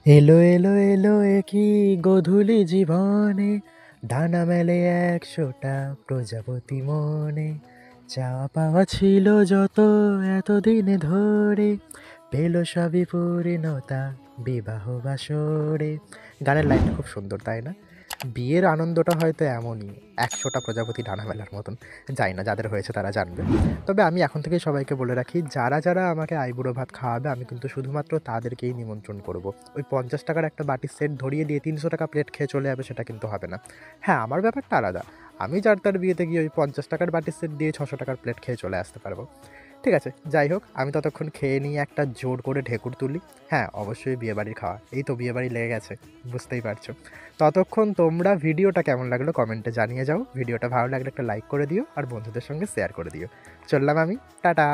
এলো এলো এলো একি গোধূলি জীবনে, ডানা মেলে ১০০টা প্রজাপতি মনে। চাওয়া পাওয়া ছিল যত এতদিনে ধরে, পেল সবই পূর্ণতা বিবাহ বাসরে। গানের লাইনটা খুব সুন্দর, তাই না? বিয়ের আনন্দটা হয়তো এমনই, ১০০টা প্রজাপতি ডানা মেলার মতন। জানি না, যাদের হয়েছে তারা জানবে। তবে আমি এখন থেকেই সবাইকে বলে রাখি, যারা যারা আমাকে আইবুড়ো ভাত খাওয়াবে আমি কিন্তু শুধুমাত্র তাদেরকেই নিমন্ত্রণ করব। ওই ৫০ টাকার একটা বাটির সেট ধরিয়ে দিয়ে ৩০০ টাকা প্লেট খেয়ে চলে যাবে, সেটা কিন্তু হবে না। হ্যাঁ, আমার ব্যাপারটা আলাদা। আমি যার তার বিয়েতে গিয়ে ওই ৫০ টাকার বাটির সেট দিয়ে ৬০০ টাকার প্লেট খেয়ে চলে আসতে পারবো। ঠিক আছে, যাই হোক, আমি ততক্ষণ খেয়ে নিয়ে একটা জোর করে ঢেকুর তুলি। হ্যাঁ, অবশ্যই বিয়েবাড়ির খাওয়া, এই তো বিয়েবাড়ি লেগে গেছে, বুঝতেই পারছো। ততক্ষণ তোমরা ভিডিওটা কেমন লাগলো কমেন্টে জানিয়ে যাও। ভিডিওটা ভালো লাগলে একটা লাইক করে দিও আর বন্ধুদের সঙ্গে শেয়ার করে দিও। চললাম আমি, টাটা।